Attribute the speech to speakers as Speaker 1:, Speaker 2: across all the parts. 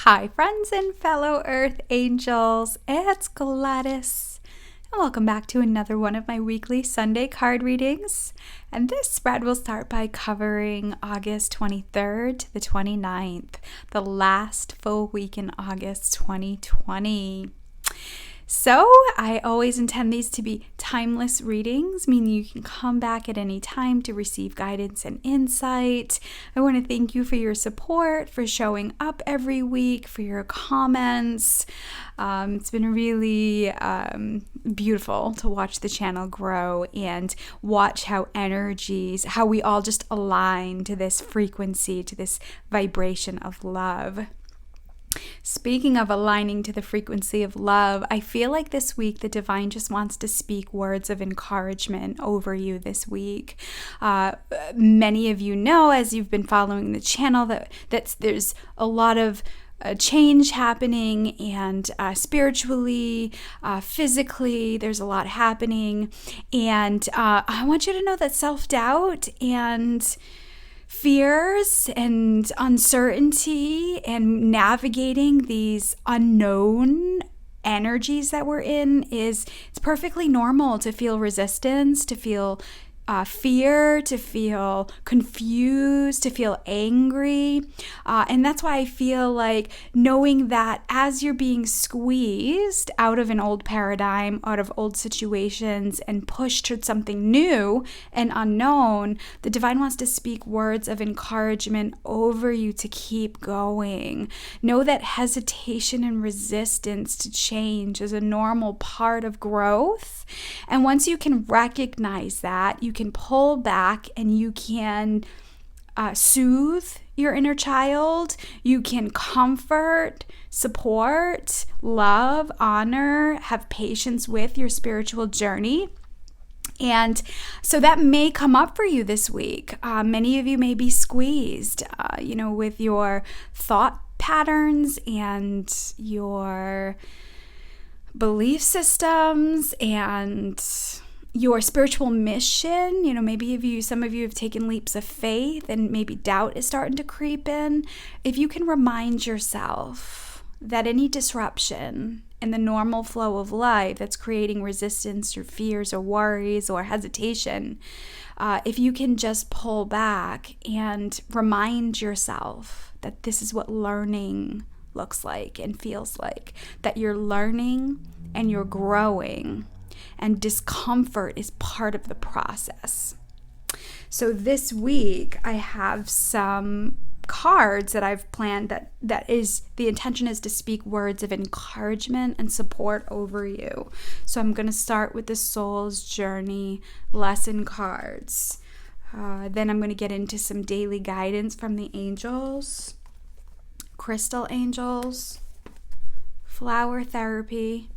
Speaker 1: Hi, friends and fellow Earth Angels. It's Gladys, and welcome back to another one of my weekly Sunday card readings. And this spread will start by covering August 23rd to the 29th, the last full week in August 2020. So I always intend these to be timeless readings, meaning you can come back at any time to receive guidance and insight. I want to thank you for your support, for showing up every week, for your comments. It's been really beautiful to watch the channel grow and watch how we all just align to this frequency, to this vibration of love. Speaking of aligning to the frequency of love, I feel like this week the divine just wants to speak words of encouragement over you this week. Many of you know, as you've been following the channel, that there's a lot of change happening, and spiritually, physically, there's a lot happening. And I want you to know that self-doubt and fears and uncertainty and navigating these unknown energies that we're in it's perfectly normal to feel resistance, to feel fear, to feel confused, to feel angry. And that's why I feel like knowing that as you're being squeezed out of an old paradigm, out of old situations, and pushed to something new and unknown, the divine wants to speak words of encouragement over you to keep going. Know that hesitation and resistance to change is a normal part of growth. And once you can recognize that, you can pull back and you can soothe your inner child. You can comfort, support, love, honor, have patience with your spiritual journey. And so that may come up for you this week. Many of you may be squeezed, with your thought patterns and your belief systems and your spiritual mission. Maybe some of you have taken leaps of faith and maybe doubt is starting to creep in. If you can remind yourself that any disruption in the normal flow of life that's creating resistance or fears or worries or hesitation, if you can just pull back and remind yourself that this is what learning looks like and feels like, that you're learning and you're growing, and discomfort is part of the process. So this week I have some cards that I've planned that is the intention is to speak words of encouragement and support over you. So I'm going to start with the Soul's Journey lesson cards. Then I'm going to get into some daily guidance from the angels, crystal angels, flower therapy,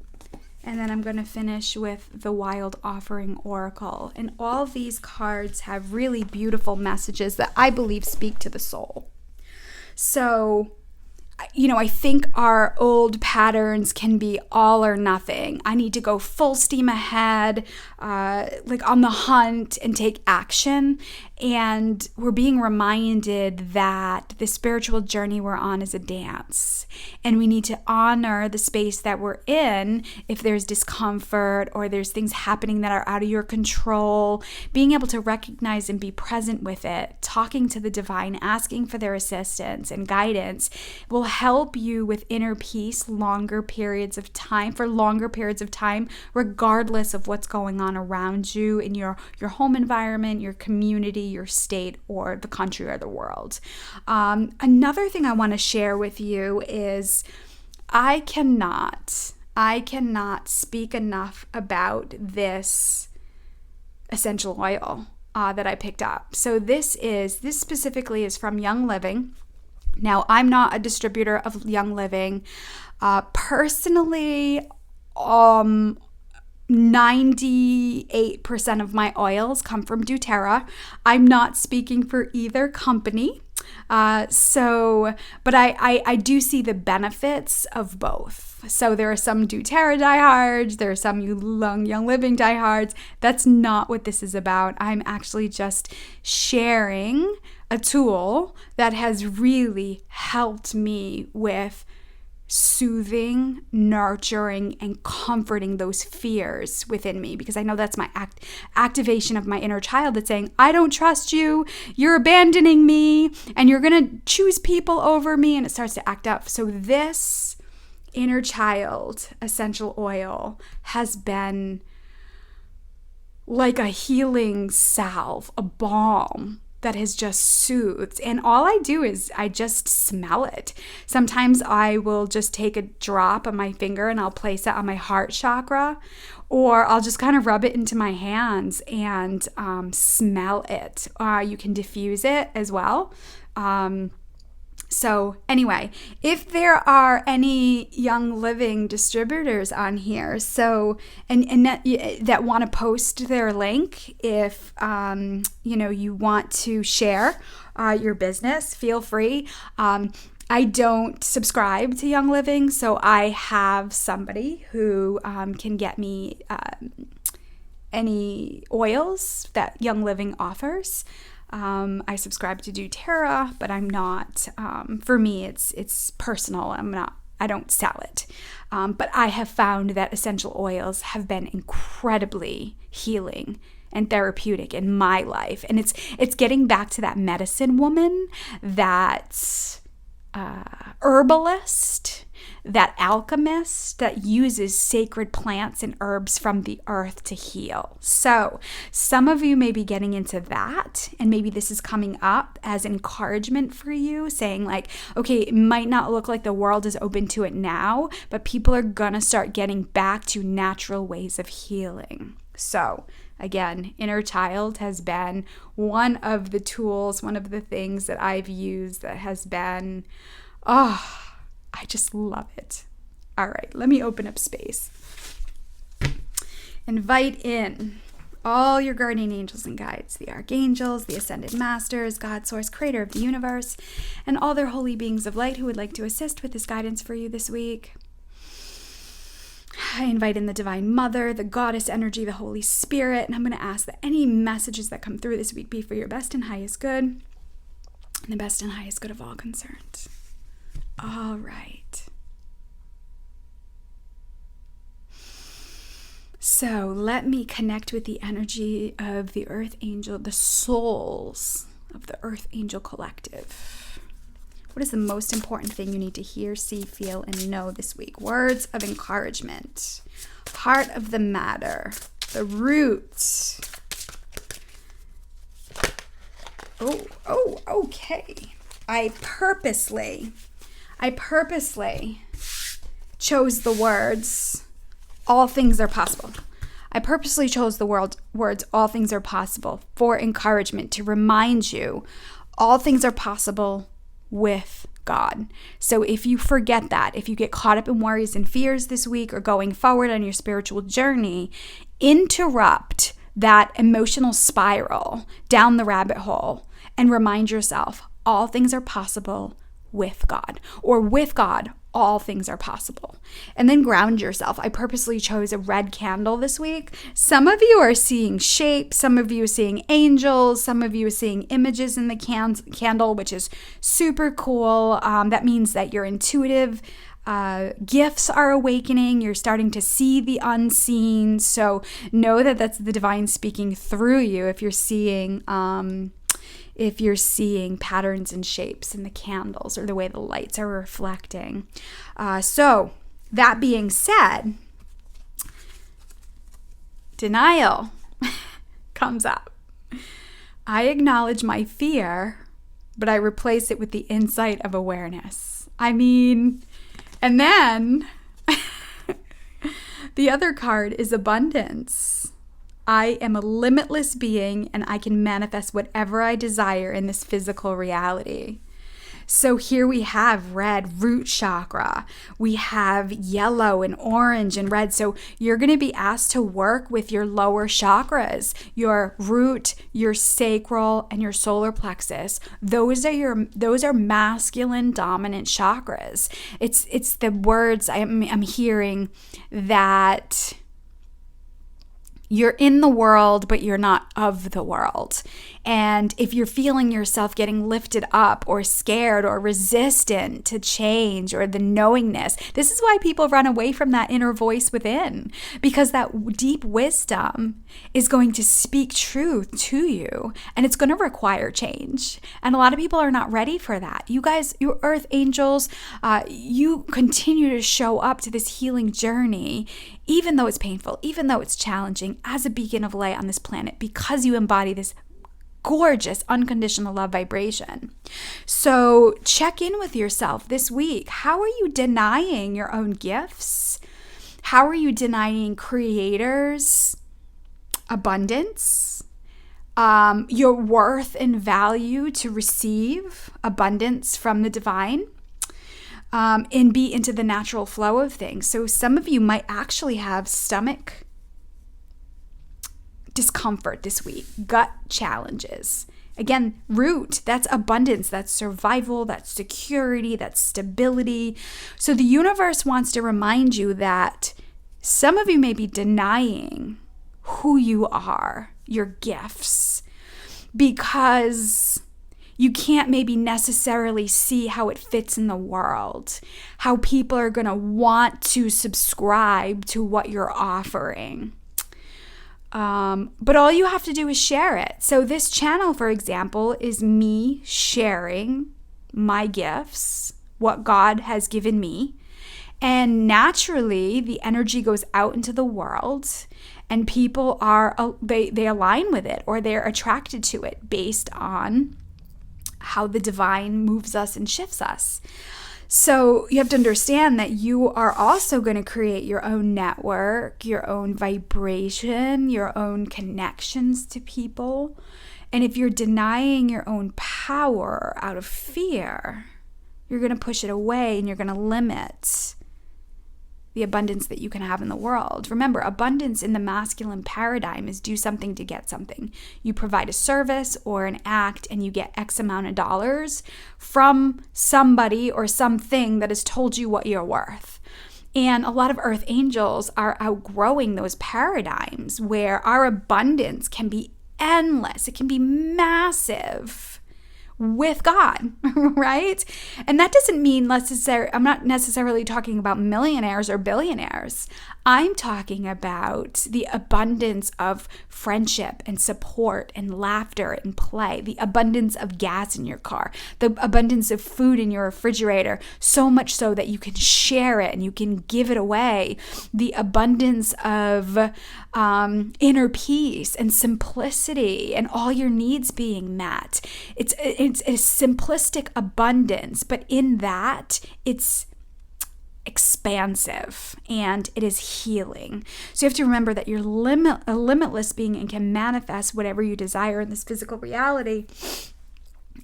Speaker 1: and then I'm going to finish with the Wild Offering Oracle. And all these cards have really beautiful messages that I believe speak to the soul. So, I think our old patterns can be all or nothing. I need to go full steam ahead, on the hunt and take action. And we're being reminded that the spiritual journey we're on is a dance. And we need to honor the space that we're in if there's discomfort or there's things happening that are out of your control. Being able to recognize and be present with it, talking to the divine, asking for their assistance and guidance will help you with inner peace for longer periods of time, regardless of what's going on around you in your home environment, your community, your state, or the country or the world. Another thing I want to share with you is I cannot speak enough about this essential oil that I picked up. So this specifically is from Young Living. Now, I'm not a distributor of Young Living. Personally, 98% of my oils come from doTERRA. I'm not speaking for either company. But I do see the benefits of both. So there are some doTERRA diehards, there are some Young Living diehards. That's not what this is about. I'm actually just sharing a tool that has really helped me with soothing, nurturing, and comforting those fears within me, because I know that's my activation of my inner child that's saying, I don't trust you, you're abandoning me, and you're going to choose people over me, and it starts to act up. So this inner child essential oil has been like a healing salve, a balm that has just soothed. And all I do is I just smell it. Sometimes I will just take a drop on my finger and I'll place it on my heart chakra, or I'll just kind of rub it into my hands and smell it. You can diffuse it as well. So anyway, if there are any Young Living distributors on here, and that want to post their link, if you want to share your business, feel free. I don't subscribe to Young Living, so I have somebody who can get me any oils that Young Living offers. I subscribe to doTERRA, but I'm not, for me, it's personal. I don't sell it. But I have found that essential oils have been incredibly healing and therapeutic in my life. And it's getting back to that medicine woman, that herbalist, that alchemist that uses sacred plants and herbs from the earth to heal. So some of you may be getting into that, and maybe this is coming up as encouragement for you, saying like, okay, it might not look like the world is open to it now, but people are gonna start getting back to natural ways of healing. So again, inner child has been one of the tools, one of the things that I've used that has been, I just love it. All right, let me open up space. Invite in all your guardian angels and guides, the archangels, the ascended masters, God, source, creator of the universe, and all their holy beings of light who would like to assist with this guidance for you this week. I invite in the Divine Mother, the Goddess energy, the Holy Spirit, and I'm going to ask that any messages that come through this week be for your best and highest good, and the best and highest good of all concerned. All right. So let me connect with the energy of the Earth Angel, the souls of the EarthAngel Collective. What is the most important thing you need to hear, see, feel, and know this week? Words of encouragement, heart of the matter, the roots. Okay. I purposely chose the words, all things are possible. I purposely chose the words, all things are possible, for encouragement, to remind you all things are possible with God. So if you forget that, if you get caught up in worries and fears this week or going forward on your spiritual journey, interrupt that emotional spiral down the rabbit hole and remind yourself all things are possible with God, or with God, all things are possible. And then ground yourself. I purposely chose a red candle this week. Some of you are seeing shapes, some of you are seeing angels, some of you are seeing images in the candle, which is super cool. That means that your intuitive gifts are awakening. You're starting to see the unseen. So know that that's the divine speaking through you if you're seeing patterns and shapes in the candles or the way the lights are reflecting. So that being said, denial comes up. I acknowledge my fear, but I replace it with the insight of awareness. And then the other card is abundance. I am a limitless being and I can manifest whatever I desire in this physical reality. So here we have red, root chakra. We have yellow and orange and red. So you're going to be asked to work with your lower chakras, your root, your sacral, and your solar plexus. Those are masculine dominant chakras. It's the words I'm hearing that You're in the world, but you're not of the world. And if you're feeling yourself getting lifted up or scared or resistant to change or the knowingness, this is why people run away from that inner voice within, because that deep wisdom is going to speak truth to you, and it's going to require change. And a lot of people are not ready for that. You guys, your earth angels, you continue to show up to this healing journey, even though it's painful, even though it's challenging, as a beacon of light on this planet, because you embody this gorgeous unconditional love vibration. So check in with yourself this week. How are you denying your own gifts? How are you denying creators, abundance, your worth and value to receive abundance from the divine? And be into the natural flow of things. So some of you might actually have stomach discomfort this week, gut challenges. Again, root, that's abundance, that's survival, that's security, that's stability. So the universe wants to remind you that some of you may be denying who you are, your gifts, because you can't maybe necessarily see how it fits in the world, how people are going to want to subscribe to what you're offering. But all you have to do is share it. So this channel, for example, is me sharing my gifts, what God has given me. And naturally, the energy goes out into the world, and people they align with it, or they're attracted to it based on how the divine moves us and shifts us. So you have to understand that you are also going to create your own network, your own vibration, your own connections to people. And if you're denying your own power out of fear, you're going to push it away, and you're going to limit the abundance that you can have in the world. Remember, abundance in the masculine paradigm is do something to get something. You provide a service or an act, and you get X amount of dollars from somebody or something that has told you what you're worth. And a lot of earth angels are outgrowing those paradigms where our abundance can be endless. It can be massive with God, right? And that doesn't mean I'm not necessarily talking about millionaires or billionaires. I'm talking about the abundance of friendship and support and laughter and play, the abundance of gas in your car, the abundance of food in your refrigerator, so much so that you can share it and you can give it away, the abundance of inner peace and simplicity and all your needs being met. It's a simplistic abundance, but in that, it's expansive and it is healing. So you have to remember that you're a limitless being and can manifest whatever you desire in this physical reality.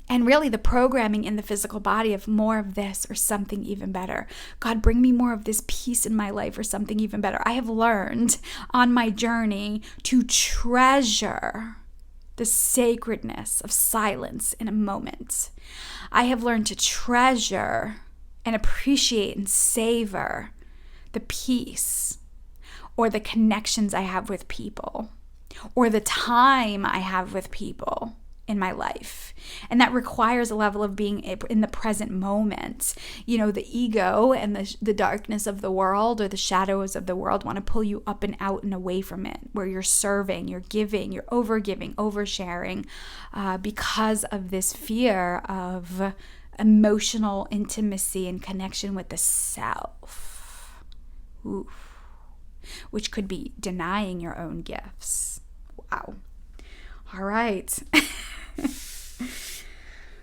Speaker 1: And really the programming in the physical body of more of this or something even better. God, bring me more of this peace in my life or something even better. I have learned on my journey to treasure the sacredness of silence in a moment. I have learned to treasure and appreciate and savor the peace or the connections I have with people or the time I have with people in my life. And that requires a level of being in the present moment. You know, the ego and the darkness of the world or the shadows of the world want to pull you up and out and away from it, where you're serving, you're giving, you're oversharing, because of this fear of emotional intimacy and connection with the self. Oof. Which could be denying your own gifts. Wow. All right.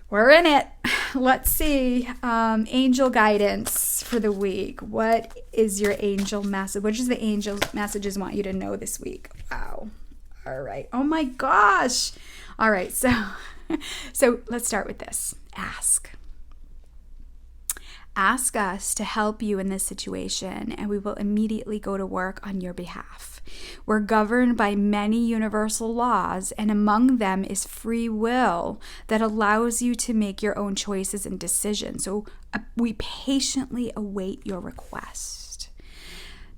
Speaker 1: We're in it. Let's see. Angel guidance for the week. What is your angel message? What does the angel messages want you to know this week? Wow. All right. Oh my gosh. All right. So let's start with this. Ask us to help you in this situation, and we will immediately go to work on your behalf. We're governed by many universal laws, and among them is free will that allows you to make your own choices and decisions. So we patiently await your request.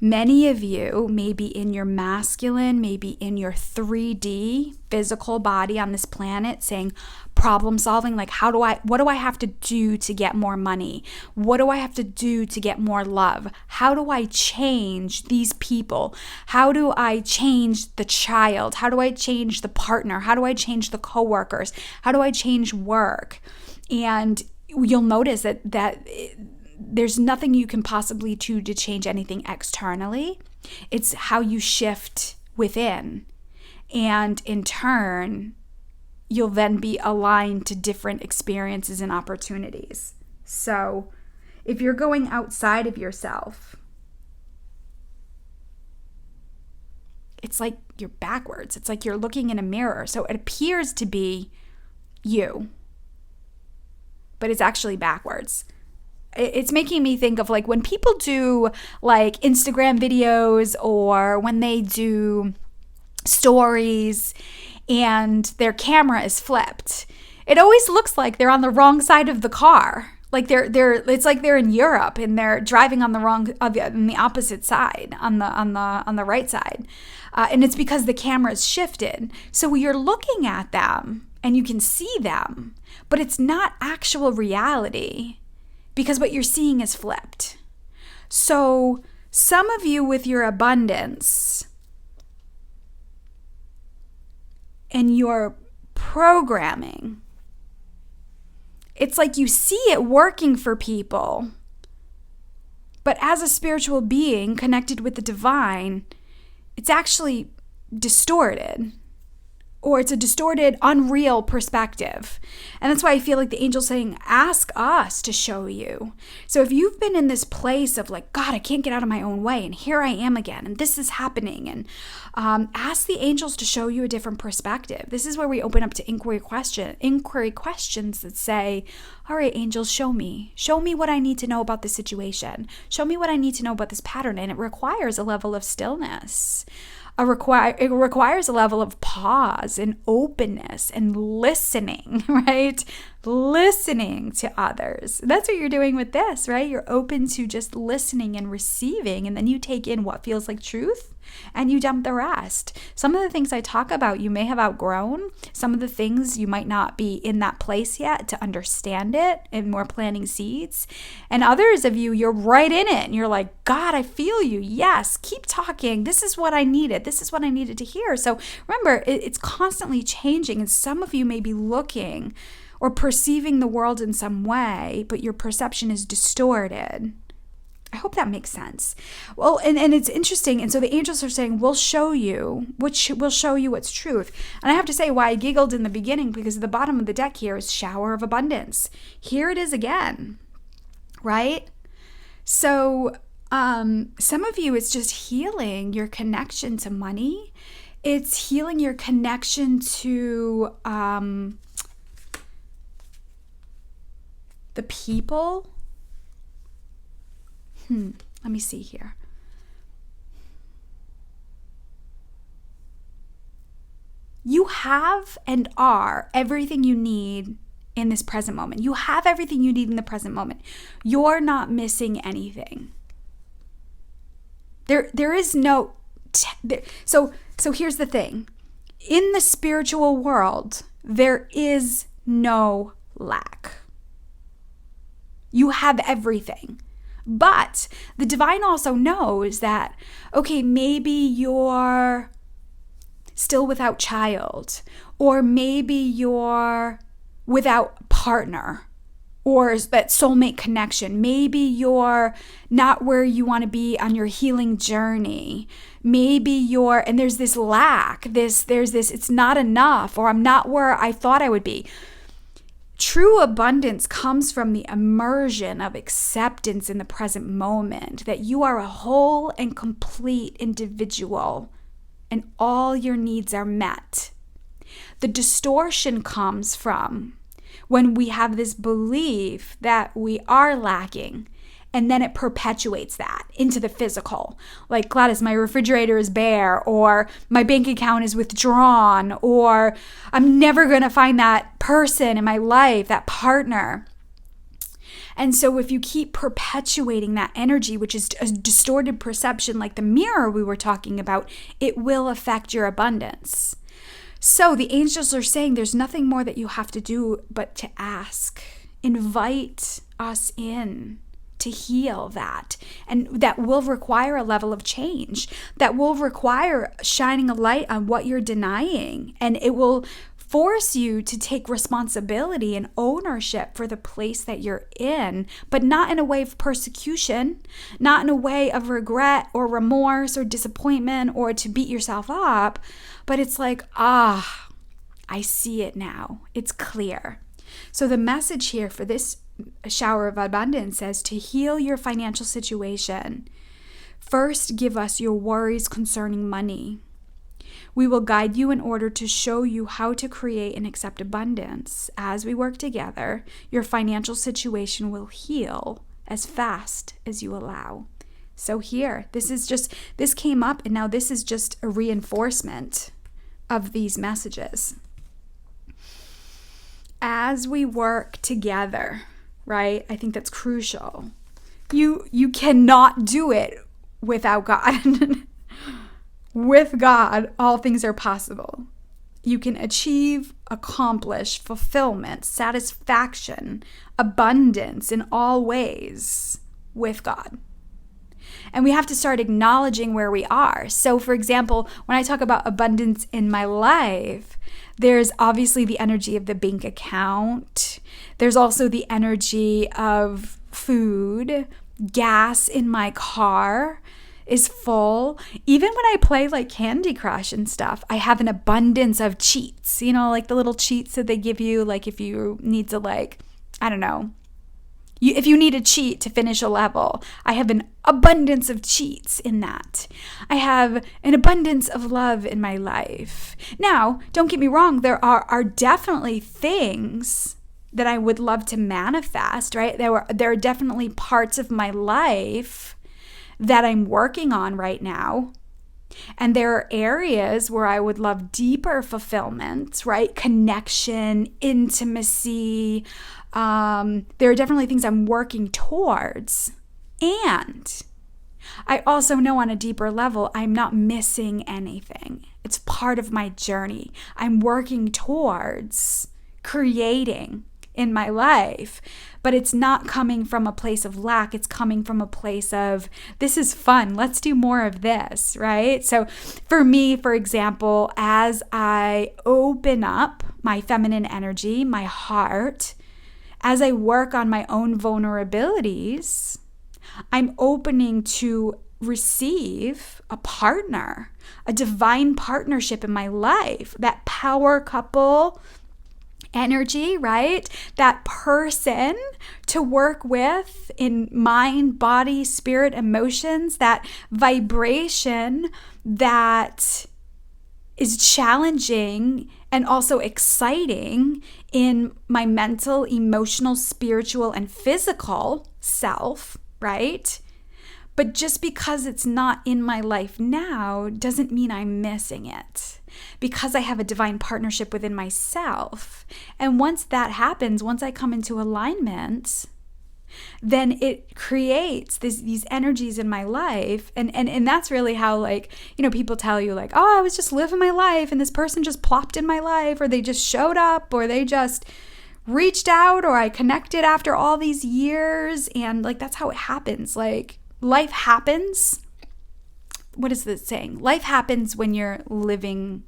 Speaker 1: Many of you may be in your masculine, maybe in your 3D physical body on this planet saying problem solving, like what do I have to do to get more money? What do I have to do to get more love? How do I change these people? How do I change the child? How do I change the partner? How do I change the coworkers? How do I change work? And you'll notice that there's nothing you can possibly do to change anything externally. It's how you shift within. And in turn, you'll then be aligned to different experiences and opportunities. So if you're going outside of yourself, it's like you're backwards. It's like you're looking in a mirror. So it appears to be you, but it's actually backwards. It's making me think of like when people do like Instagram videos or when they do stories and their camera is flipped. It always looks like they're on the wrong side of the car. Like it's like they're in Europe and they're driving on the opposite side, on the right side. And it's because the camera's shifted. So you're looking at them and you can see them, but it's not actual reality. Because what you're seeing is flipped. So some of you with your abundance and your programming, it's like you see it working for people. But as a spiritual being connected with the divine, it's actually distorted. Or it's a distorted, unreal perspective. And that's why I feel like the angel's saying, ask us to show you. So if you've been in this place of like, God, I can't get out of my own way, and here I am again, and this is happening, and ask the angels to show you a different perspective. This is where we open up to inquiry questions that say, all right, angels, show me. Show me what I need to know about this situation. Show me what I need to know about this pattern. And it requires a level of stillness. It requires a level of pause and openness and listening, right? Listening to others. That's what you're doing with this, right? You're open to just listening and receiving, and then you take in what feels like truth and you dump the rest. Some of the things I talk about you may have outgrown. Some of the things you might not be in that place yet to understand it, and more planting seeds. And others of you, you're right in it and you're like, God, I feel you. Yes, keep talking. This is what I needed. This is what I needed to hear. So remember, it's constantly changing, and some of you may be looking or perceiving the world in some way, but your perception is distorted. I hope that makes sense. Well, and it's interesting. And so the angels are saying, we'll show you what's truth. And I have to say why I giggled in the beginning, because at the bottom of the deck here is shower of abundance. Here it is again, right? So some of you, it's just healing your connection to money. It's healing your connection to the people. Let me see here. You have and are everything you need in this present moment. You have everything you need in the present moment. You're not missing anything. There is no. So here's the thing. In the spiritual world, there is no lack. You have everything. But the divine also knows that, okay, maybe you're still without child, or maybe you're without partner, or that soulmate connection. Maybe you're not where you want to be on your healing journey. Maybe and there's this lack, there's this, it's not enough, or I'm not where I thought I would be. True abundance comes from the immersion of acceptance in the present moment, that you are a whole and complete individual and all your needs are met. The distortion comes from when we have this belief that we are lacking, and then it perpetuates that into the physical. Like, Gladys, my refrigerator is bare, or my bank account is withdrawn, or I'm never going to find that person in my life, that partner. And so if you keep perpetuating that energy, which is a distorted perception like the mirror we were talking about, it will affect your abundance. So the angels are saying there's nothing more that you have to do but to ask. Invite us in to heal that. And that will require a level of change. That will require shining a light on what you're denying. And it will force you to take responsibility and ownership for the place that you're in, but not in a way of persecution, not in a way of regret or remorse or disappointment or to beat yourself up, but it's like, I see it now. It's clear. So the message here for this shower of abundance says to heal your financial situation, first give us your worries concerning money. We will guide you in order to show you how to create and accept abundance. As we work together, your financial situation will heal as fast as you allow. So here, this came up, and now this is just a reinforcement of these messages. As we work together, right? I think that's crucial. You cannot do it without God. With God, all things are possible. You can achieve, accomplish, fulfillment, satisfaction, abundance in all ways with God. And we have to start acknowledging where we are. So, for example, when I talk about abundance in my life, there's obviously the energy of the bank account. There's also the energy of food, gas in my car is full. Even when I play like Candy Crush and stuff, I have an abundance of cheats, like the little cheats that they give you, like if you need to if you need a cheat to finish a level, I have an abundance of cheats in that. I have an abundance of love in my life. Now, don't get me wrong, there are definitely things that I would love to manifest, right? There are definitely parts of my life that I'm working on right now. And there are areas where I would love deeper fulfillment, right? Connection, intimacy. There are definitely things I'm working towards. And I also know on a deeper level, I'm not missing anything. It's part of my journey. I'm working towards creating in my life, but it's not coming from a place of lack. It's coming from a place of, this is fun. Let's do more of this, right? So for me, for example, as I open up my feminine energy, my heart, as I work on my own vulnerabilities, I'm opening to receive a partner, a divine partnership in my life, that power couple energy, right? That person to work with in mind, body, spirit, emotions, that vibration that is challenging and also exciting in my mental, emotional, spiritual, and physical self, right? But just because it's not in my life now doesn't mean I'm missing it. Because I have a divine partnership within myself. And once that happens, once I come into alignment, then it creates these energies in my life. And that's really how, people tell you I was just living my life and this person just plopped in my life, or they just showed up, or they just reached out, or I connected after all these years. And that's how it happens. Life happens. What is this saying? Life happens when you're living,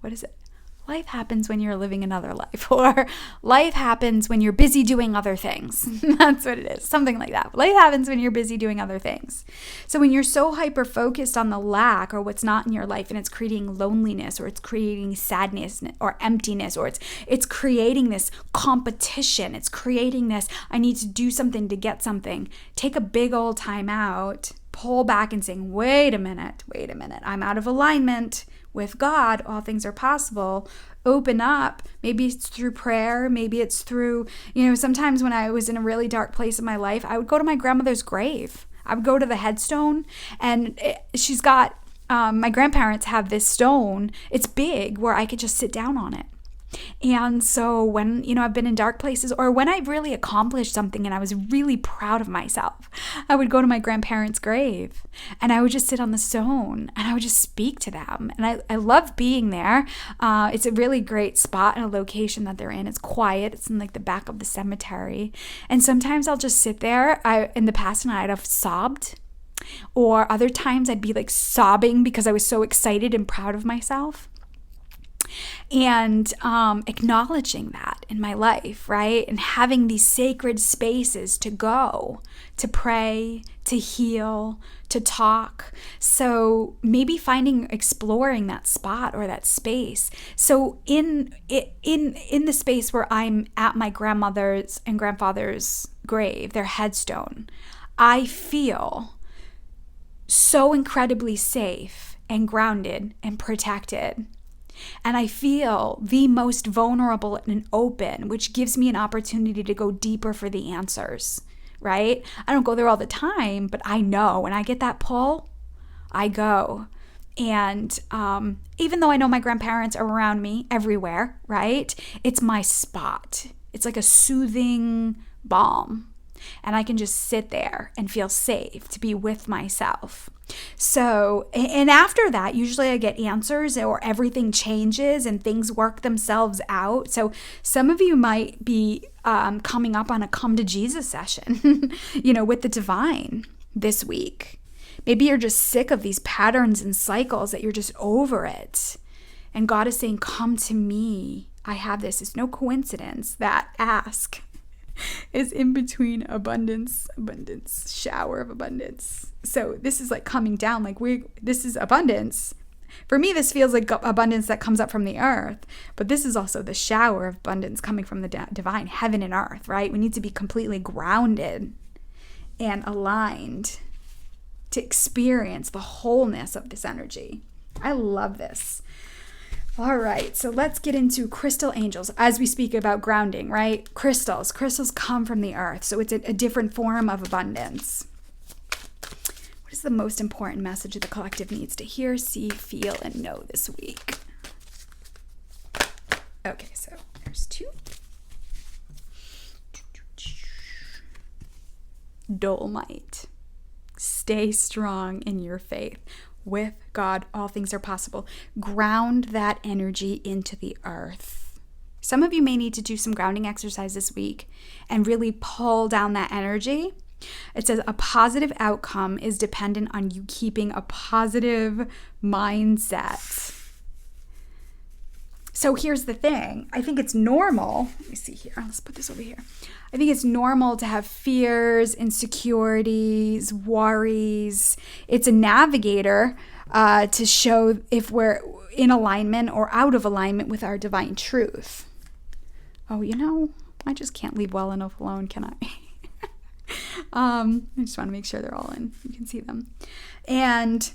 Speaker 1: what is it? Life happens when you're living another life, or life happens when you're busy doing other things. That's what it is. Something like that. Life happens when you're busy doing other things. So when you're so hyper-focused on the lack or what's not in your life, and it's creating loneliness, or it's creating sadness or emptiness, or it's creating this competition. It's creating this, I need to do something to get something. Take a big old time out, pull back and saying, wait a minute. I'm out of alignment with God. All things are possible. Open up. Maybe it's through prayer. Maybe it's through, sometimes when I was in a really dark place in my life, I would go to my grandmother's grave. I would go to the headstone, and she's got, my grandparents have this stone. It's big, where I could just sit down on it. And so when, I've been in dark places, or when I've really accomplished something and I was really proud of myself, I would go to my grandparents' grave and I would just sit on the stone and I would just speak to them. And I love being there. It's a really great spot and a location that they're in. It's quiet. It's in like the back of the cemetery. And sometimes I'll just sit there. In the past night, I've sobbed. Or other times I'd be like sobbing because I was so excited and proud of myself. And acknowledging that in my life, right? And having these sacred spaces to go, to pray, to heal, to talk. So maybe exploring that spot or that space. So in the space where I'm at my grandmother's and grandfather's grave, their headstone, I feel so incredibly safe and grounded and protected. And I feel the most vulnerable and open, which gives me an opportunity to go deeper for the answers, right? I don't go there all the time, but I know when I get that pull, I go. And even though I know my grandparents are around me everywhere, right? It's my spot. It's like a soothing balm. And I can just sit there and feel safe to be with myself. So, and after that, usually I get answers or everything changes and things work themselves out. So some of you might be coming up on a come to Jesus session, with the divine this week. Maybe you're just sick of these patterns and cycles, that you're just over it. And God is saying, come to me. I have this. It's no coincidence that ask is in between abundance, shower of abundance. So this is like coming down, this is abundance. For me, this feels like abundance that comes up from the earth, but this is also the shower of abundance coming from the divine, heaven and earth, right? We need to be completely grounded and aligned to experience the wholeness of this energy. I love this. All right, so let's get into crystal angels as we speak about grounding, right? Crystals come from the earth, so it's a different form of abundance. What is the most important message that the collective needs to hear, see, feel, and know this week? Okay, so there's 2. Dolomite. Stay strong in your faith. With God, all things are possible. Ground that energy into the earth. Some of you may need to do some grounding exercise this week and really pull down that energy. It says a positive outcome is dependent on you keeping a positive mindset. So here's the thing. I think it's normal. Let me see here. Let's put this over here. I think it's normal to have fears, insecurities, worries. It's a navigator to show if we're in alignment or out of alignment with our divine truth. Oh, I just can't leave well enough alone, can I? I just want to make sure they're all in. You can see them. And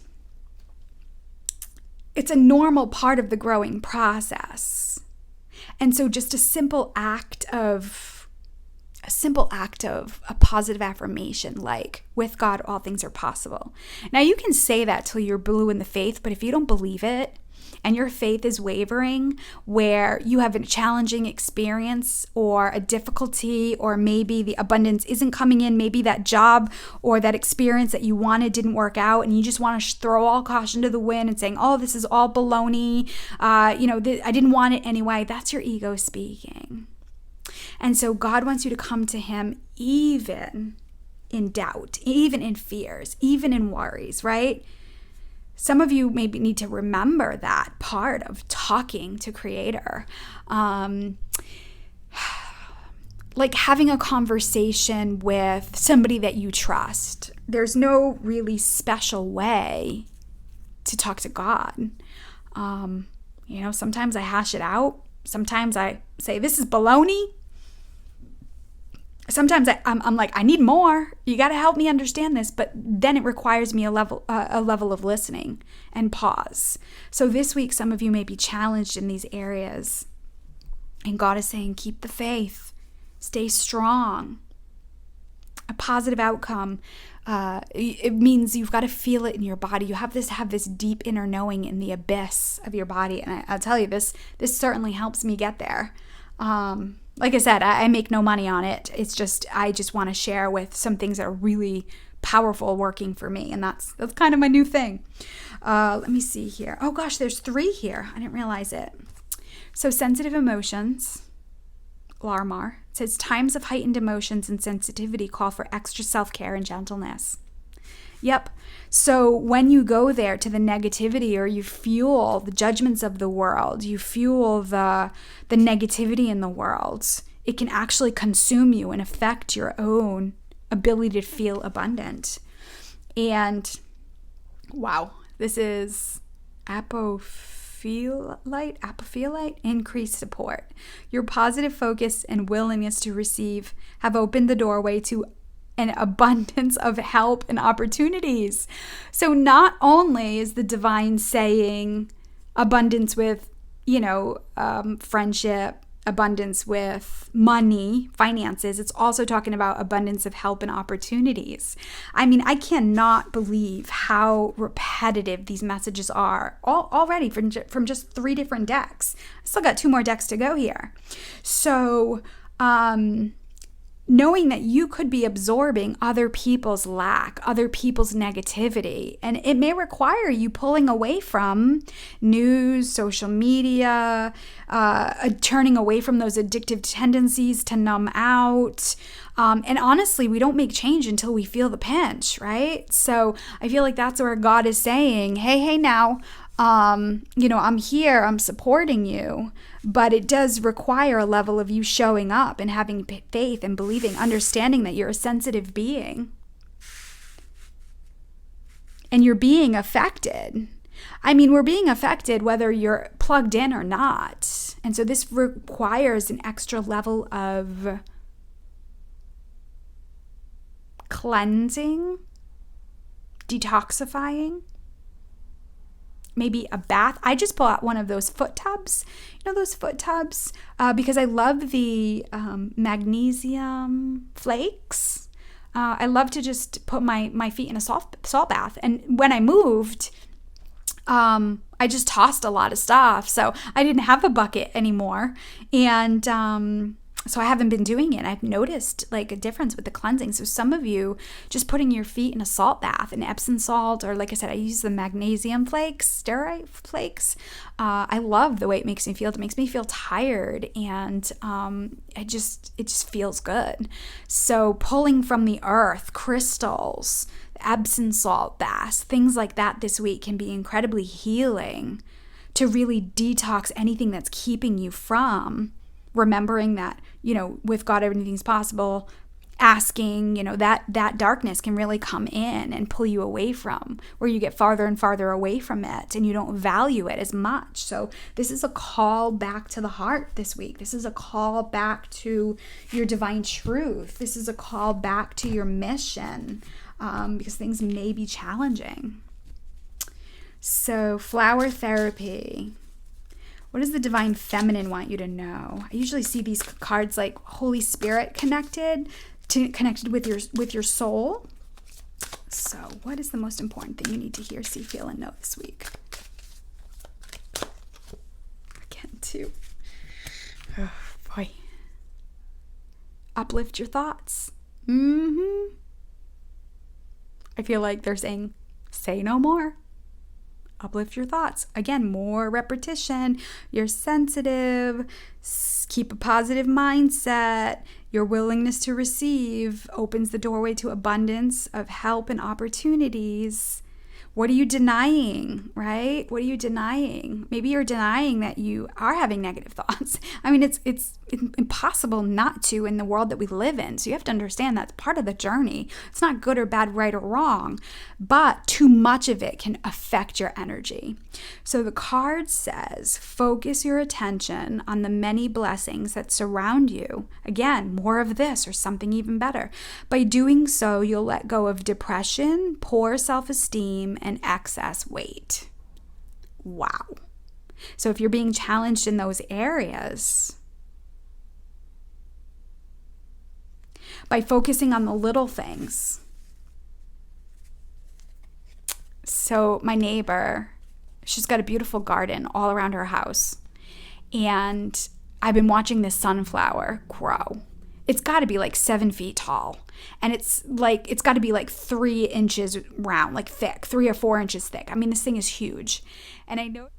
Speaker 1: it's a normal part of the growing process. And so just a simple act of a positive affirmation, like, with God, all things are possible. Now, you can say that till you're blue in the faith, but if you don't believe it and your faith is wavering, where you have a challenging experience or a difficulty, or maybe the abundance isn't coming in, maybe that job or that experience that you wanted didn't work out, and you just want to throw all caution to the wind and saying, oh, this is all baloney, I didn't want it anyway, that's your ego speaking. And so God wants you to come to him even in doubt, even in fears, even in worries, right? Some of you maybe need to remember that part of talking to Creator. Like having a conversation with somebody that you trust. There's no really special way to talk to God. Sometimes I hash it out. Sometimes I say, this is baloney. Sometimes I'm like, I need more. You got to help me understand this. But then it requires me a level of listening and pause. So this week, some of you may be challenged in these areas. And God is saying, keep the faith. Stay strong. a positive outcome. It means you've got to feel it in your body. You have this deep inner knowing in the abyss of your body. And I'll tell you, this certainly helps me get there. Like I said, I make no money on it. It's just, I just want to share with some things that are really powerful working for me. And that's kind of my new thing. Let me see here. Oh gosh, there's 3 here. I didn't realize it. So sensitive emotions, Larmar, says times of heightened emotions and sensitivity call for extra self-care and gentleness. Yep. So when you go there to the negativity, or you fuel the judgments of the world, you fuel the negativity in the world, it can actually consume you and affect your own ability to feel abundant. And wow, this is apophyolite, increased support. Your positive focus and willingness to receive have opened the doorway to an abundance of help and opportunities. So not only is the divine saying abundance with, friendship, abundance with money, finances, it's also talking about abundance of help and opportunities. I mean, I cannot believe how repetitive these messages are already from just 3 different decks. I still got 2 more decks to go here. So, knowing that you could be absorbing other people's lack, other people's negativity, and it may require you pulling away from news, social media, turning away from those addictive tendencies to numb out. And honestly, we don't make change until we feel the pinch, right? So I feel like that's where God is saying, hey now, I'm here, I'm supporting you, but it does require a level of you showing up and having faith and believing, understanding that you're a sensitive being and you're being affected. I mean, we're being affected whether you're plugged in or not. And so this requires an extra level of cleansing, detoxifying. Maybe a bath. I just bought one of those foot tubs. Those foot tubs, because I love the magnesium flakes. I love to just put my feet in a salt bath. And when I moved, I just tossed a lot of stuff. So I didn't have a bucket anymore. And so I haven't been doing it. I've noticed like a difference with the cleansing. So some of you just putting your feet in a salt bath, an Epsom salt, or like I said, I use the magnesium flakes, stearate flakes. I love the way it makes me feel. It makes me feel tired, and it just feels good. So pulling from the earth, crystals, Epsom salt baths, things like that this week can be incredibly healing to really detox anything that's keeping you from remembering that, with God, everything's possible, asking, that darkness can really come in and pull you away from, where you get farther and farther away from it and you don't value it as much. So this is a call back to the heart this week. This is a call back to your divine truth. This is a call back to your mission, because things may be challenging. So flower therapy. What does the divine feminine want you to know? I usually see these cards like Holy Spirit connected with your soul. So what is the most important thing you need to hear, see, feel, and know this week? Again, too. Oh, boy. Uplift your thoughts. I feel like they're saying, say no more. Uplift your thoughts. Again, more repetition. You're sensitive. Keep a positive mindset. Your willingness to receive opens the doorway to abundance of help and opportunities. What are you denying, right? What are you denying? Maybe you're denying that you are having negative thoughts. I mean, it's impossible not to in the world that we live in. So you have to understand that's part of the journey. It's not good or bad, right or wrong, but too much of it can affect your energy. So the card says, focus your attention on the many blessings that surround you. Again, more of this or something even better. By doing so, you'll let go of depression, poor self-esteem, and excess weight. Wow. So if you're being challenged in those areas, by focusing on the little things. So my neighbor, she's got a beautiful garden all around her house. And I've been watching this sunflower grow. It's got to be like 7 feet tall. And it's got to be like 3 inches round, like thick, 3 or 4 inches thick. I mean, this thing is huge. And I know.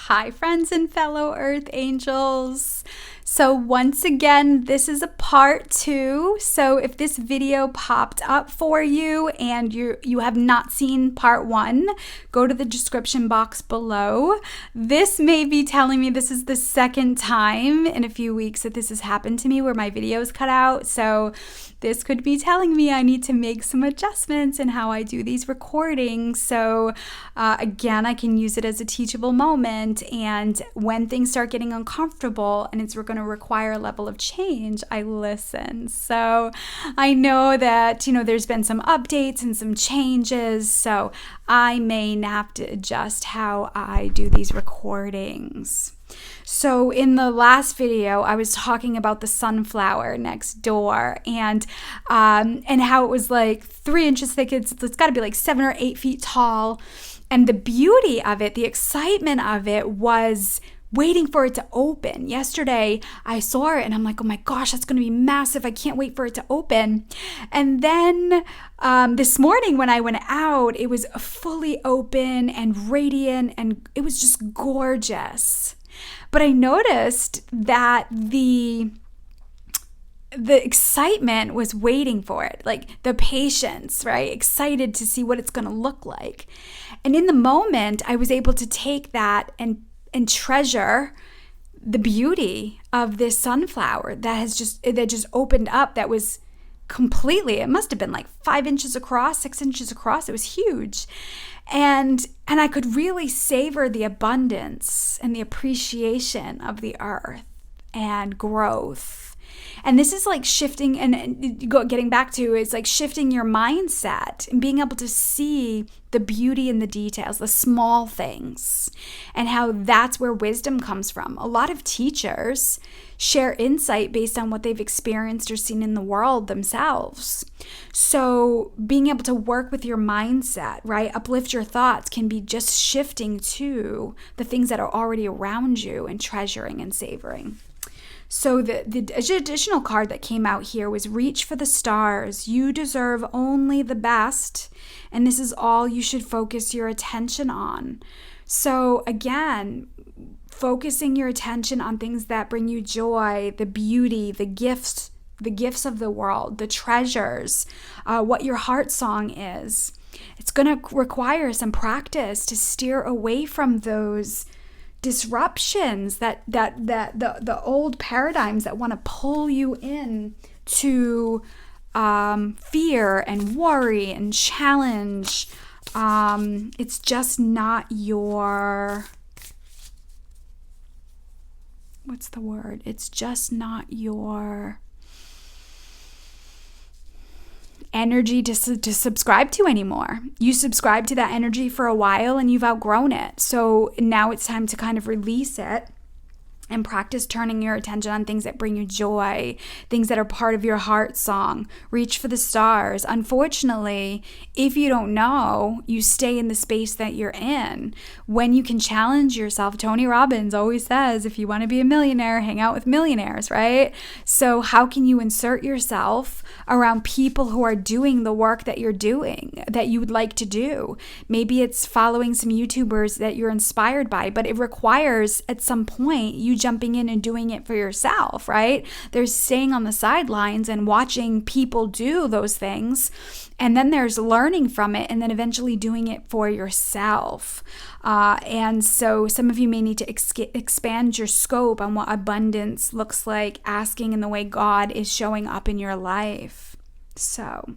Speaker 1: Hi, friends and fellow Earth Angels. So once again, this is a part 2. So if this video popped up for you and you have not seen part 1, go to the description box below. This may be telling me this is the second time in a few weeks that this has happened to me where my video is cut out. So this could be telling me I need to make some adjustments in how I do these recordings. So again, I can use it as a teachable moment. And when things start getting uncomfortable and it's going to require a level of change, I listen. So I know that, there's been some updates and some changes. So I may have to adjust how I do these recordings. So in the last video, I was talking about the sunflower next door and how it was like 3 inches thick. It's got to be like 7 or 8 feet tall. And the beauty of it, the excitement of it was waiting for it to open. Yesterday, I saw it and I'm like, oh my gosh, that's going to be massive. I can't wait for it to open. And then this morning when I went out, it was fully open and radiant and it was just gorgeous. But I noticed that the excitement was waiting for it, like the patience, right? Excited to see what it's going to look like. And in the moment, I was able to take that and treasure the beauty of this sunflower that just opened up. That was completely, it must have been like 5 inches across, 6 inches across. It was huge. And I could really savor the abundance and the appreciation of the earth and growth. And this is like shifting and getting back to, it's like shifting your mindset and being able to see the beauty in the details, the small things, and how that's where wisdom comes from. A lot of teachers share insight based on what they've experienced or seen in the world themselves. So being able to work with your mindset, right? Uplift your thoughts can be just shifting to the things that are already around you and treasuring and savoring. So the additional card that came out here was reach for the stars. You deserve only the best, and this is all you should focus your attention on. So again, focusing your attention on things that bring you joy, the beauty, the gifts of the world, the treasures, what your heart song is. It's going to require some practice to steer away from those disruptions, that the old paradigms that want to pull you in to fear and worry and challenge. It's just not your, what's the word? It's just not your energy to subscribe to anymore. You subscribe to that energy for a while and you've outgrown it. So now it's time to kind of release it and practice turning your attention on things that bring you joy, things that are part of your heart song. Reach for the stars. Unfortunately, if you don't know, you stay in the space that you're in. When you can challenge yourself, Tony Robbins always says, if you want to be a millionaire, hang out with millionaires, right? So how can you insert yourself around people who are doing the work that you're doing, that you would like to do? Maybe it's following some YouTubers that you're inspired by, but it requires at some point you jumping in and doing it for yourself, right? There's staying on the sidelines and watching people do those things. And then there's learning from it and then eventually doing it for yourself. And so some of you may need to expand your scope on what abundance looks like, asking in the way God is showing up in your life. So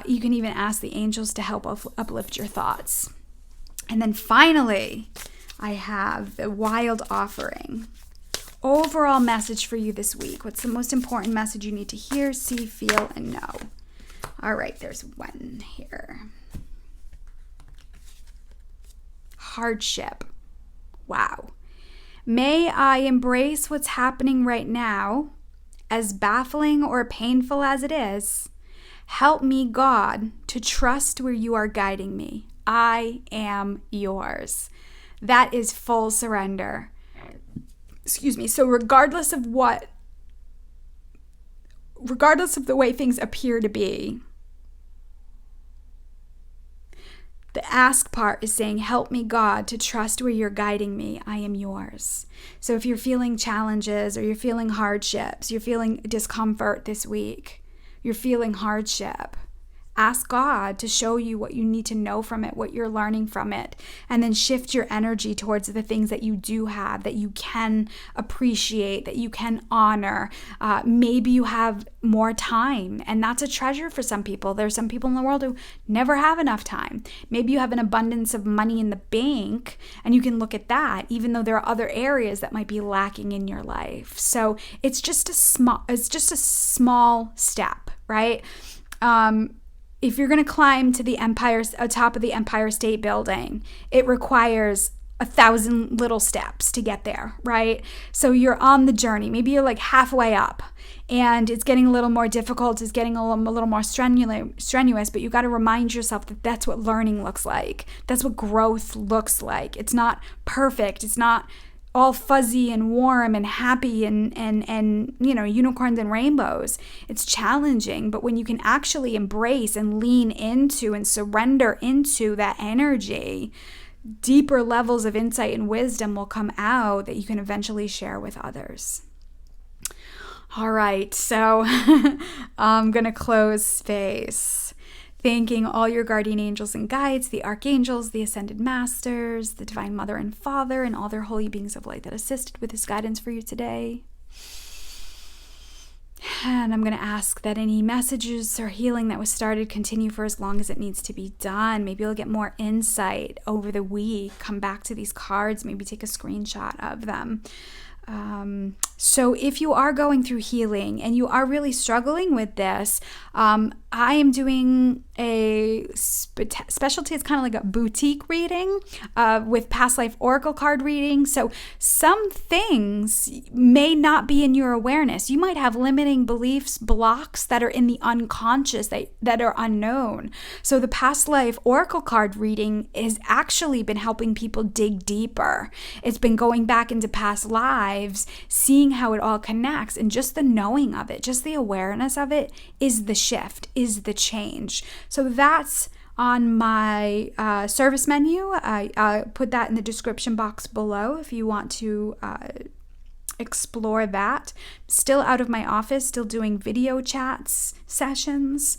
Speaker 1: you can even ask the angels to help uplift your thoughts. And then finally, I have the wild offering. Overall message for you this week. What's the most important message you need to hear, see, feel, and know? All right, there's one here. Hardship. Wow. May I embrace what's happening right now as baffling or painful as it is, help me, God, to trust where you are guiding me. I am yours. That is full surrender. Excuse me. So regardless of the way things appear to be, the ask part is saying, help me, God, to trust where you're guiding me. I am yours. So if you're feeling challenges or you're feeling hardships, you're feeling discomfort this week, you're feeling hardship, ask God to show you what you need to know from it, what you're learning from it, and then shift your energy towards the things that you do have, that you can appreciate, that you can honor. Maybe you have more time, and that's a treasure for some people. There's some people in the world who never have enough time. Maybe you have an abundance of money in the bank, and you can look at that, even though there are other areas that might be lacking in your life. So it's just a small step, right? If you're going to climb to the top of the Empire State Building, it requires 1,000 little steps to get there, right? So you're on the journey. Maybe you're like halfway up and it's getting a little more difficult. It's getting a little more strenuous, but you got to remind yourself that that's what learning looks like. That's what growth looks like. It's not perfect. It's not all fuzzy and warm and happy and unicorns and rainbows. It's challenging, but when you can actually embrace and lean into and surrender into that energy, deeper levels of insight and wisdom will come out that you can eventually share with others. All right, so I'm going to close space. Thanking all your guardian angels and guides, the archangels, the ascended masters, the divine mother and father, and all their holy beings of light that assisted with this guidance for you today. And I'm going to ask that any messages or healing that was started continue for as long as it needs to be done. Maybe you'll get more insight over the week. Come back to these cards, maybe take a screenshot of them. So if you are going through healing and you are really struggling with this, I am doing a specialty. It's kind of like a boutique reading with past life oracle card reading. So some things may not be in your awareness. You might have limiting beliefs, blocks that are in the unconscious that are unknown. So the past life oracle card reading has actually been helping people dig deeper. It's been going back into past lives, seeing how it all connects, and just the knowing of it, just the awareness of it is the shift, is the change. So that's on my service menu. I put that in the description box below if you want to explore that. Still out of my office, still doing video chats sessions.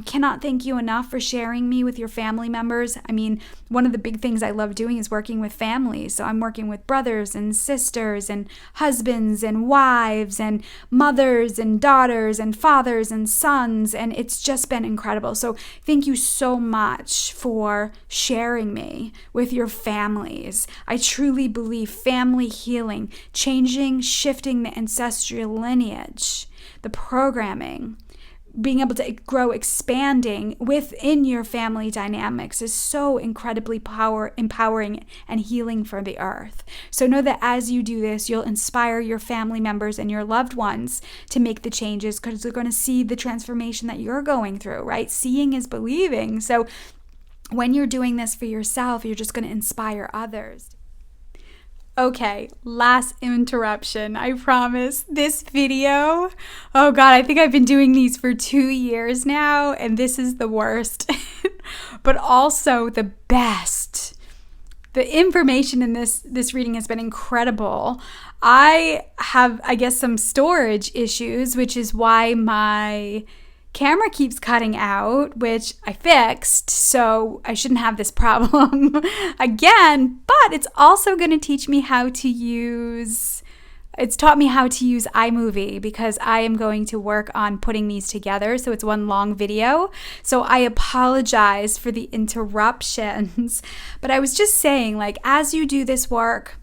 Speaker 1: Cannot thank you enough for sharing me with your family members. I mean, one of the big things I love doing is working with families. So I'm working with brothers and sisters and husbands and wives and mothers and daughters and fathers and sons. And it's just been incredible. So thank you so much for sharing me with your families. I truly believe family healing, changing, shifting the ancestral lineage, the programming, being able to grow, expanding within your family dynamics is so incredibly empowering and healing for the earth. So know that as you do this, you'll inspire your family members and your loved ones to make the changes because they're going to see the transformation that you're going through, right? Seeing is believing. So when you're doing this for yourself, you're just going to inspire others. Okay, last interruption, I promise. This video, oh God, I think I've been doing these for 2 years now, and this is the worst, but also the best. The information in this reading has been incredible. I have, I guess, some storage issues, which is why my camera keeps cutting out, which I fixed, so I shouldn't have this problem again, but it's also going to teach me how to use, it's taught me how to use iMovie because I am going to work on putting these together, so it's one long video. So I apologize for the interruptions, but I was just saying, like, as you do this work,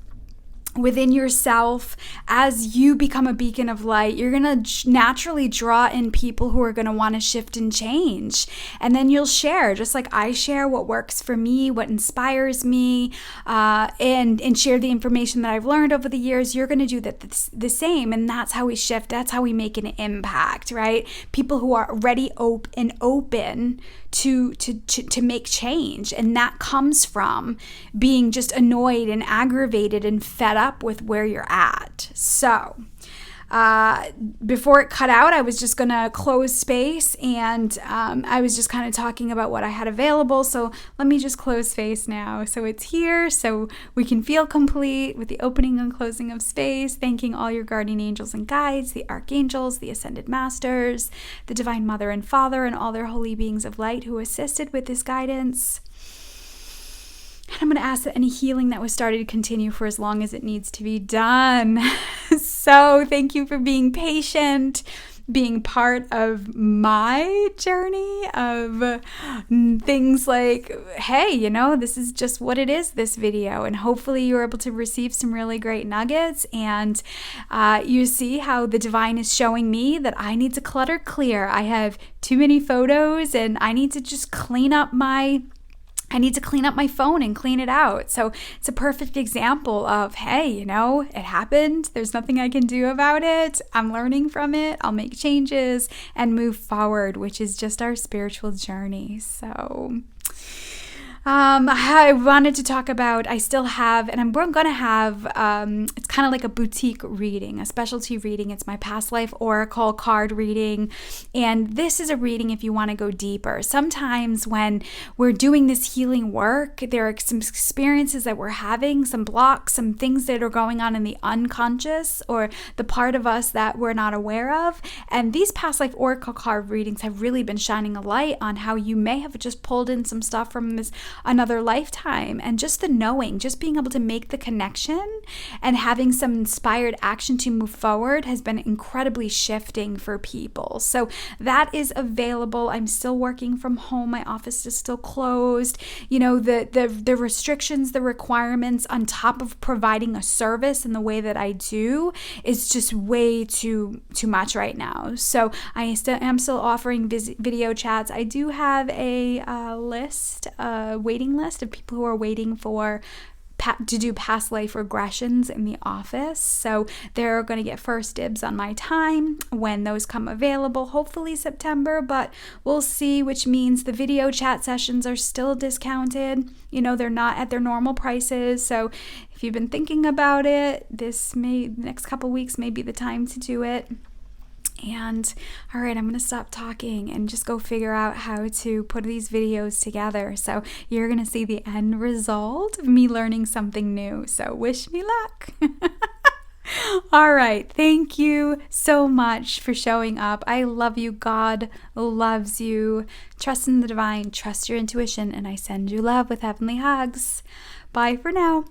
Speaker 1: within yourself, as you become a beacon of light, you're going to naturally draw in people who are going to want to shift and change. And then you'll share, just like I share what works for me, what inspires me, and share the information that I've learned over the years. You're going to do that the same. And that's how we shift. That's how we make an impact, right? People who are ready and open to make change. And that comes from being just annoyed and aggravated and fed up with where you're at. So before it cut out, I was just going to close space, and I was just kind of talking about what I had available. So let me just close space now. So it's here, so we can feel complete with the opening and closing of space, thanking all your guardian angels and guides, the archangels, the ascended masters, the divine mother and father, and all their holy beings of light who assisted with this guidance. And I'm going to ask that any healing that was started continue for as long as it needs to be done. So thank you for being patient, being part of my journey of things like, hey, this is just what it is, this video. And hopefully you're able to receive some really great nuggets. And you see how the divine is showing me that I need to clutter clear. I have too many photos, and I need to just clean up my phone and clean it out. So it's a perfect example of, hey, it happened. There's nothing I can do about it. I'm learning from it. I'll make changes and move forward, which is just our spiritual journey. So I wanted to talk about, I still have, and I'm going to have, it's kind of like a boutique reading, a specialty reading. It's my past life oracle card reading. And this is a reading if you want to go deeper. Sometimes when we're doing this healing work, there are some experiences that we're having, some blocks, some things that are going on in the unconscious or the part of us that we're not aware of. And these past life oracle card readings have really been shining a light on how you may have just pulled in some stuff from another lifetime, and just the knowing, just being able to make the connection and having some inspired action to move forward has been incredibly shifting for people. So that is available. I'm still working from home. My office is still closed. The restrictions, the requirements on top of providing a service in the way that I do is just way too much right now. So I am still offering video chats. I do have a waiting list of people who are waiting for to do past life regressions in the office. So they're going to get first dibs on my time when those come available, hopefully September, but we'll see, which means the video chat sessions are still discounted. They're not at their normal prices. So if you've been thinking about it, the next couple weeks may be the time to do it. And all right, I'm going to stop talking and just go figure out how to put these videos together. So you're going to see the end result of me learning something new. So wish me luck. All right. Thank you so much for showing up. I love you. God loves you. Trust in the divine. Trust your intuition. And I send you love with heavenly hugs. Bye for now.